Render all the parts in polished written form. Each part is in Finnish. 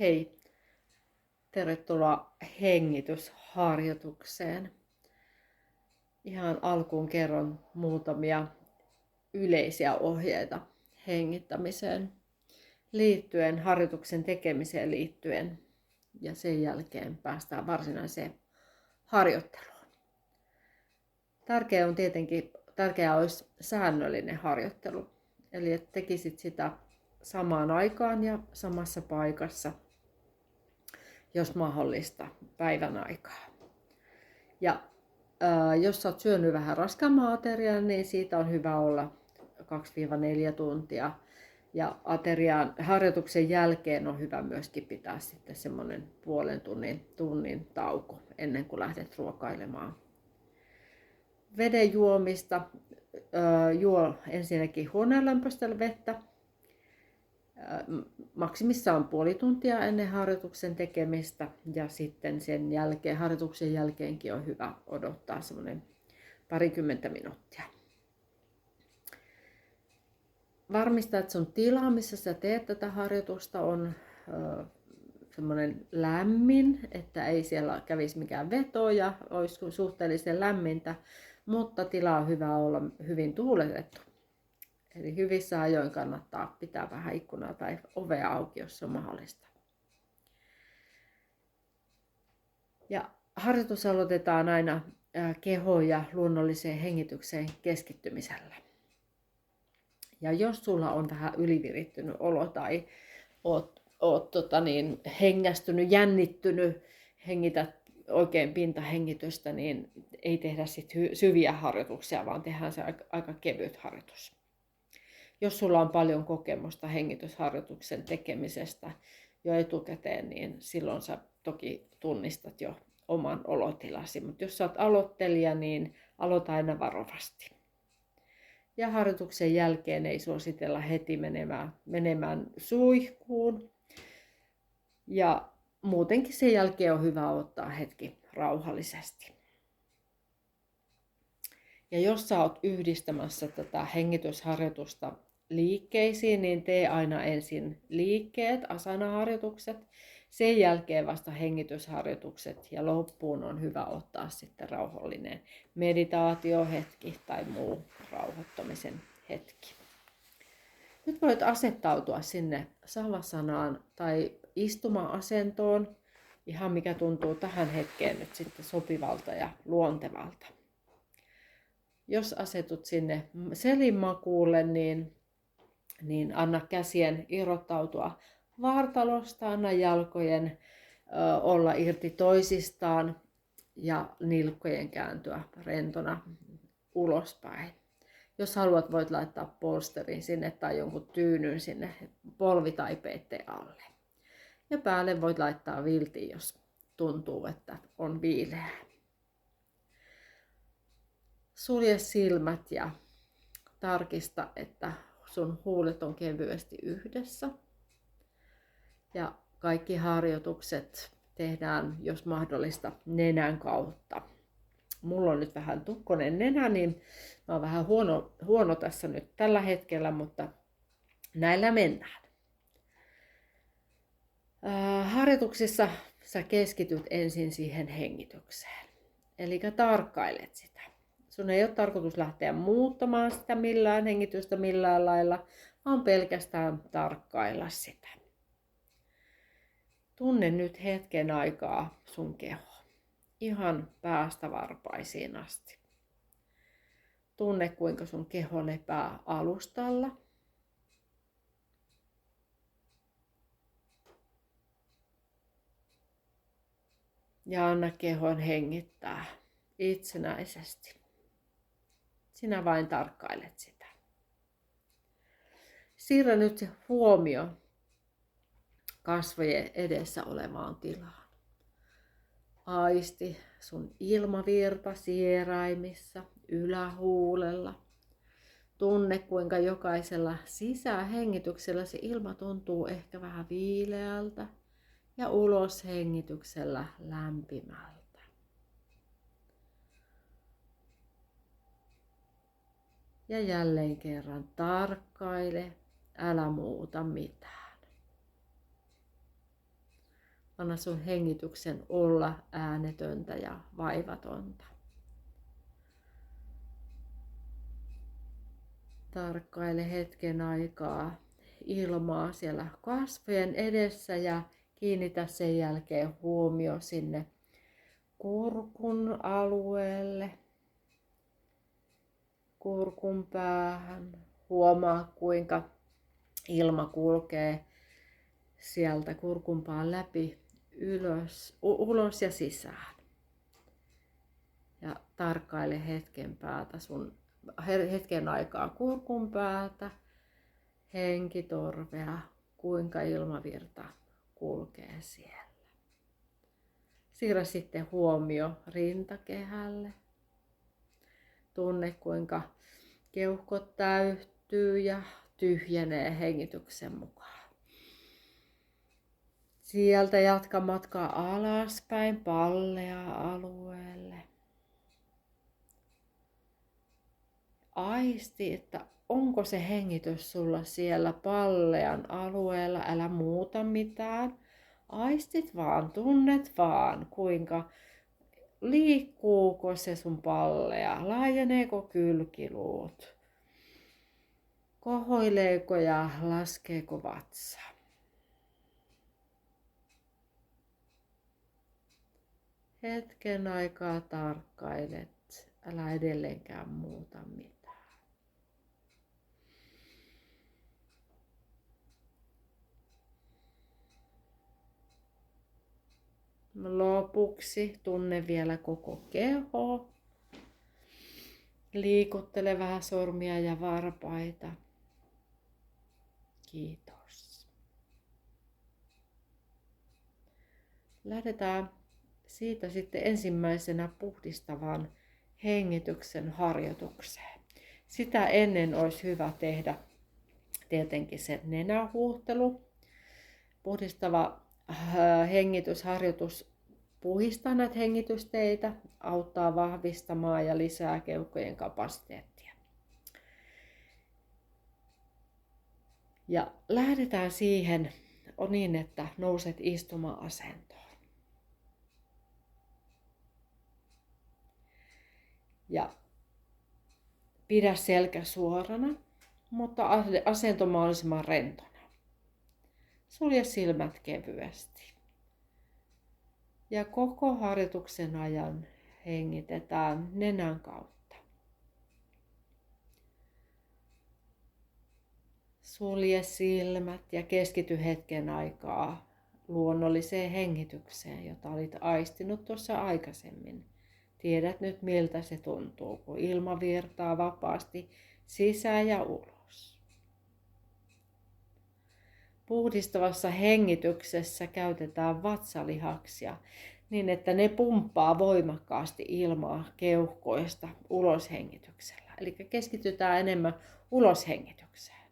Hei, tervetuloa hengitysharjoitukseen. Ihan alkuun kerron muutamia yleisiä ohjeita hengittämiseen liittyen, harjoituksen tekemiseen liittyen, ja sen jälkeen päästään varsinaiseen harjoitteluun. Tärkeää olisi säännöllinen harjoittelu, eli että tekisit sitä samaan aikaan ja samassa paikassa, jos mahdollista, päivän aikaa. Ja jos olet syönyt vähän raskaampaa ateriaa, niin siitä on hyvä olla 2-4 tuntia. Ja harjoituksen jälkeen on hyvä myöskin pitää sitten semmoinen puolen tunnin tauko ennen kuin lähdet ruokailemaan. Veden juomista, juo ensinnäkin huoneenlämpöistä vettä. Maksimissaan puoli tuntia ennen harjoituksen tekemistä, ja sitten harjoituksen jälkeenkin on hyvä odottaa semmoinen 20 minuuttia. Varmista, että sun tila, missä sä teet tätä harjoitusta, on semmoinen lämmin, että ei siellä kävisi mikään veto ja olisi suhteellisen lämmintä, mutta tila on hyvä olla hyvin tuuletettu. Eli hyvissä ajoin kannattaa pitää vähän ikkunaa tai ovea auki, jos se on mahdollista. Ja harjoitus aloitetaan aina kehoon ja luonnolliseen hengitykseen keskittymisellä. Ja jos sulla on vähän ylivirittynyt olo tai oot hengästynyt, jännittynyt, hengität oikein pintahengitystä, niin ei tehdä sit syviä harjoituksia, vaan tehdään se aika kevyt harjoitus. Jos sulla on paljon kokemusta hengitysharjoituksen tekemisestä jo etukäteen, niin silloin sä toki tunnistat jo oman olotilasi. Mutta jos sä oot aloittelija, niin aloita aina varovasti. Ja harjoituksen jälkeen ei suositella heti menemään suihkuun. Ja muutenkin sen jälkeen on hyvä ottaa hetki rauhallisesti. Ja jos sä oot yhdistämässä tätä hengitysharjoitusta liikkeisiin, niin tee aina ensin liikkeet, asana-harjoitukset, sen jälkeen vasta hengitysharjoitukset, ja loppuun on hyvä ottaa sitten rauhallinen meditaatiohetki tai muu rauhoittamisen hetki. Nyt voit asettautua sinne savasanaan tai istuma-asentoon, ihan mikä tuntuu tähän hetkeen nyt sitten sopivalta ja luontevalta. Jos asetut sinne selinmakuulle, niin anna käsien irrottautua vartalosta, anna jalkojen olla irti toisistaan ja nilkkojen kääntyä rentona ulospäin. Jos haluat, voit laittaa polsterin sinne tai jonkun tyynyn sinne polvitaipeitten alle. Ja päälle voit laittaa viltin, jos tuntuu, että on viileää. Sulje silmät ja tarkista, että sun huulet on kevyesti yhdessä. Ja kaikki harjoitukset tehdään, jos mahdollista, nenän kautta. Mulla on nyt vähän tukkonen nenä, niin mä oon vähän huono tässä nyt tällä hetkellä, mutta näillä mennään. Harjoituksissa sä keskityt ensin siihen hengitykseen. Eli tarkkailet sitä. Sun ei ole tarkoitus lähteä muuttamaan sitä hengitystä millään lailla, vaan pelkästään tarkkailla sitä. Tunne nyt hetken aikaa sun keho, ihan päästä varpaisiin asti. Tunne, kuinka sun keho lepää alustalla. Ja anna kehon hengittää itsenäisesti. Sinä vain tarkkailet sitä. Siirrä nyt se huomio kasvojen edessä olevaan tilaan. Aisti sun ilmavirta sieraimissa, ylähuulella. Tunne, kuinka jokaisella sisähengityksellä se ilma tuntuu ehkä vähän viileältä ja uloshengityksellä lämpimältä. Ja jälleen kerran tarkkaile, älä muuta mitään. Anna sun hengityksen olla äänetöntä ja vaivatonta. Tarkkaile hetken aikaa ilmaa siellä kasvojen edessä ja kiinnitä sen jälkeen huomio sinne kurkun alueelle, kurkun päähän. Huomaa, kuinka ilma kulkee sieltä kurkunpään läpi ulos ja sisään. Ja tarkkaile hetken aikaa kurkun päätä, henkitorvea, kuinka ilmavirta kulkee siellä. Siirrä sitten huomio rintakehälle. Tunne, kuinka keuhkot täyttyy ja tyhjenee hengityksen mukaan. Sieltä jatka matkaa alaspäin pallea-alueelle. Aisti, että onko se hengitys sulla siellä pallean alueella, älä muuta mitään. Aistit vaan, tunnet vaan, kuinka liikkuuko se sun pallea, laajeneeko kylkiluut, kohoileeko ja laskeeko vatsa. Hetken aikaa tarkkailet, älä edelleenkään muuta mitään. Lopuksi tunne vielä koko keho. Liikuttele vähän sormia ja varpaita. Kiitos. Lähdetään siitä sitten ensimmäisenä puhdistavan hengityksen harjoitukseen. Sitä ennen olisi hyvä tehdä tietenkin se nenähuuhtelu. Puhdistava hengitysharjoitus puhdistaa näitä hengitysteitä, auttaa vahvistamaan ja lisää keuhkojen kapasiteettia. Ja lähdetään siihen niin, että nouset istuma-asentoon. Ja pidä selkä suorana, mutta asento mahdollisimman rentona. Sulje silmät kevyesti. Ja koko harjoituksen ajan hengitetään nenän kautta. Sulje silmät ja keskity hetken aikaa luonnolliseen hengitykseen, jota olit aistinut tuossa aikaisemmin. Tiedät nyt, miltä se tuntuu, kun ilma virtaa vapaasti sisään ja ulos. Puhdistavassa hengityksessä käytetään vatsalihaksia niin, että ne pumppaa voimakkaasti ilmaa keuhkoista uloshengityksellä. Eli keskitytään enemmän uloshengitykseen.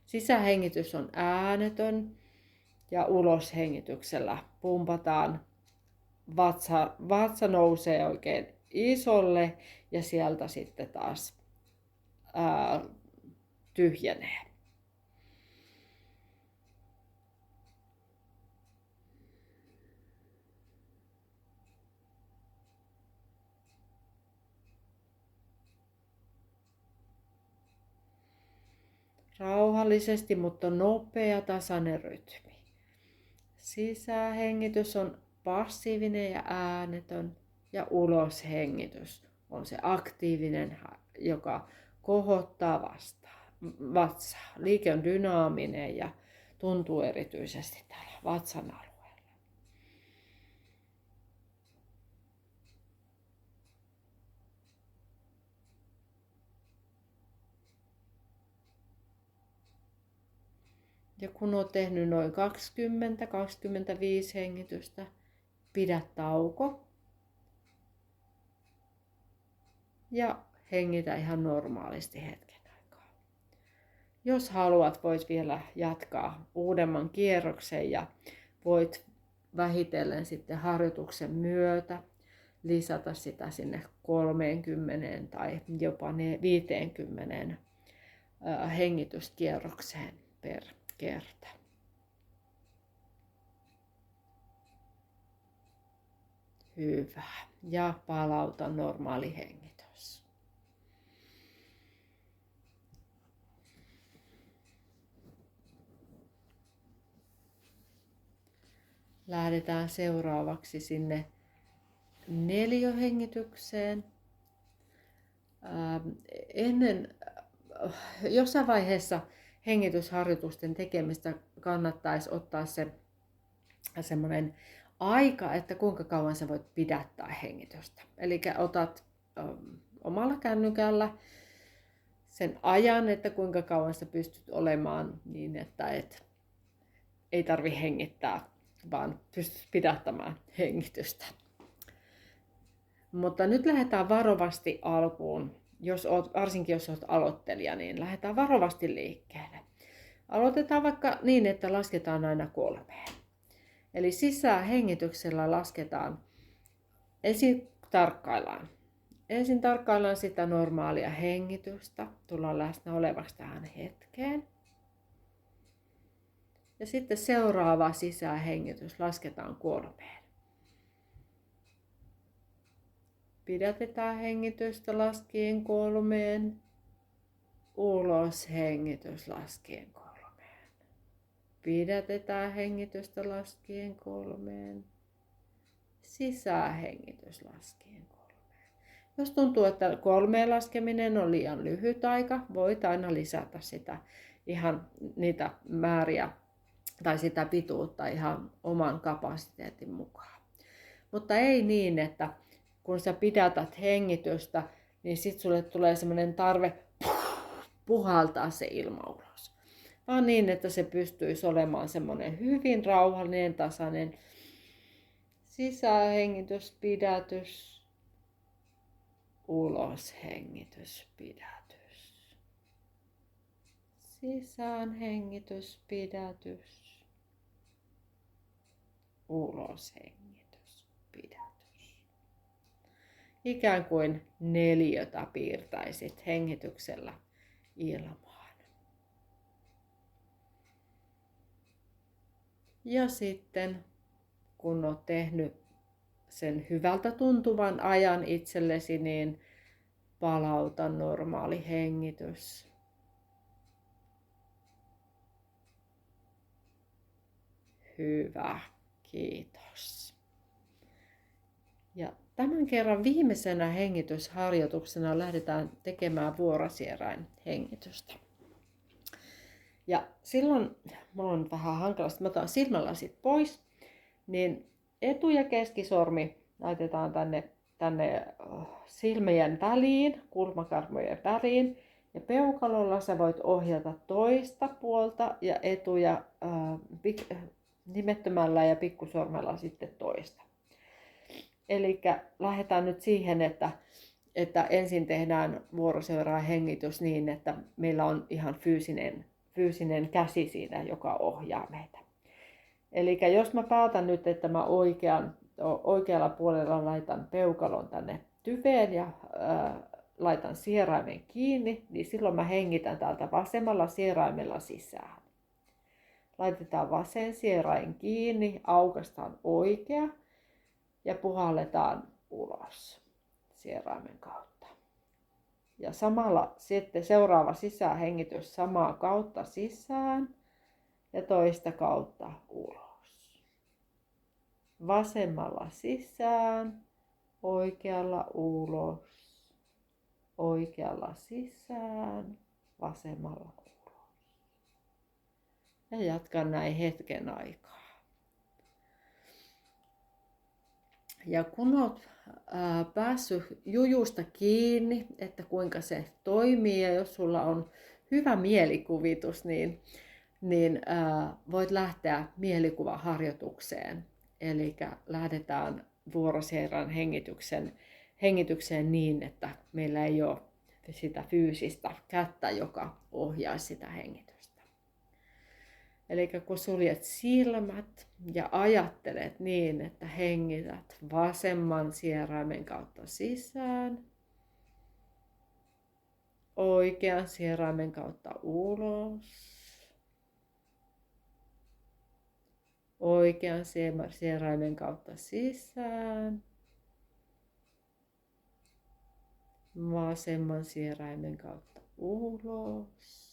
Sisähengitys on äänetön ja uloshengityksellä pumpataan. Vatsa nousee oikein isolle ja sieltä sitten taas tyhjenee. Rauhallisesti, mutta nopea tasainen rytmi. Sisähengitys on passiivinen ja äänetön ja uloshengitys on se aktiivinen, joka kohottaa vatsaa. Liike on dynaaminen ja tuntuu erityisesti täällä vatsan alueella. Ja kun olet tehnyt noin 20-25 hengitystä, pidä tauko ja hengitä ihan normaalisti hetken aikaa. Jos haluat, voit vielä jatkaa uudemman kierroksen ja voit vähitellen sitten harjoituksen myötä lisätä sitä sinne 30 tai jopa 50 hengityskierrokseen per kerta. Hyvä. Ja palauta normaali hengitys. Lähdetään seuraavaksi sinne neliöhengitykseen. Ennen jossain vaiheessa hengitysharjoitusten tekemistä kannattaisi ottaa se semmoinen aika, että kuinka kauan sä voit pidättää hengitystä. Eli otat omalla kännykällä sen ajan, että kuinka kauan sä pystyt olemaan niin, että ei tarvi hengittää, vaan pystyt pidättämään hengitystä. Mutta nyt lähdetään varovasti alkuun. Varsinkin jos olet aloittelija, niin lähdetään varovasti liikkeelle. Aloitetaan vaikka niin, että lasketaan aina 3. Eli sisähengityksellä lasketaan. Ensin tarkkaillaan sitä normaalia hengitystä. Tullaan läsnä olevaksi tähän hetkeen. Ja sitten seuraava sisähengitys lasketaan 3. Pidätetään hengitystä laskien 3. Ulos hengitys laskien 3. Pidätetään hengitystä laskien 3. Sisähengitys laskien 3. Jos tuntuu, että 3 laskeminen on liian lyhyt aika, voit aina lisätä sitä ihan niitä määriä tai sitä pituutta ihan oman kapasiteetin mukaan. Mutta ei niin, että kun sä pidätät hengitystä, niin sit sulle tulee semmoinen tarve puhaltaa se ilma ulos. Vaan niin, että se pystyisi olemaan semmoinen hyvin rauhallinen, tasainen sisähengitys, pidätys, ulos hengitys, pidätys. Sisään hengitys, pidätys, ulos hengitys, pidätys. Ikään kuin 4 piirtäisit hengityksellä ilmaan. Ja sitten kun olet tehnyt sen hyvältä tuntuvan ajan itsellesi, niin palauta normaali hengitys. Hyvä, kiitos. Ja tämän kerran viimeisenä hengitysharjoituksena lähdetään tekemään vuorosierain hengitystä. Ja silloin mulla on vähän hankalasti, mä otan silmälasit pois, niin etu- ja keskisormi laitetaan tänne silmien väliin, kulmakarvojen väliin. Ja peukalolla sä voit ohjata toista puolta ja etuja nimettömällä ja pikkusormella sitten toista. Eli lähdetään nyt siihen, että ensin tehdään vuoroseuraava hengitys niin, että meillä on ihan fyysinen käsi siinä, joka ohjaa meitä. Eli jos mä päätän nyt, että mä oikealla puolella laitan peukalon tänne tyveen ja laitan sieraimen kiinni, niin silloin mä hengitän täältä vasemmalla sieraimella sisään. Laitetaan vasen sierain kiinni, aukaistaan oikea ja puhalletaan ulos sieraimen kautta. Ja samalla sitten seuraava sisähengitys samaa kautta sisään ja toista kautta ulos. Vasemmalla sisään, oikealla ulos, oikealla sisään, vasemmalla ulos. Ja jatkan näin hetken aikaa. Ja kun olet päässyt jujusta kiinni, että kuinka se toimii ja jos sulla on hyvä mielikuvitus, niin voit lähteä mielikuvaharjoitukseen. Eli lähdetään vuorosierran hengitykseen niin, että meillä ei ole sitä fyysistä kättä, joka ohjaa sitä hengitystä. Eli kun suljet silmät ja ajattelet niin, että hengität vasemman sieraimen kautta sisään, oikean sieraimen kautta ulos, oikean sieraimen kautta sisään vasemman sieraimen kautta ulos.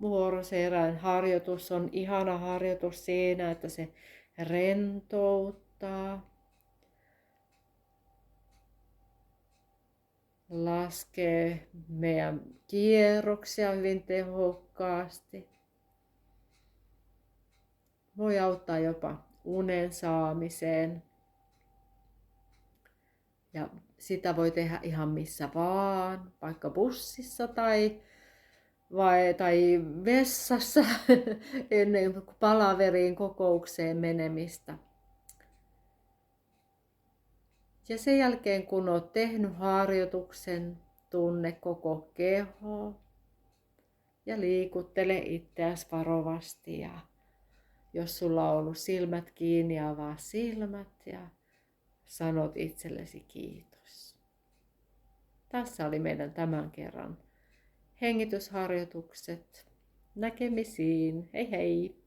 Vuorosieräin harjoitus on ihana harjoitus siinä, että se rentouttaa. Laskee meidän kierroksia hyvin tehokkaasti. Voi auttaa jopa unen saamiseen. Ja sitä voi tehdä ihan missä vaan, vaikka bussissa tai vessassa ennen kuin palaveriin kokoukseen menemistä. Ja sen jälkeen kun olet tehnyt harjoituksen, tunne koko keho ja liikuttele itseäsi varovasti. Ja jos sulla on ollut silmät kiinni, avaa silmät ja sanot itsellesi kiitos. Tässä oli meidän tämän kerran hengitysharjoitukset. Näkemisiin. Hei hei!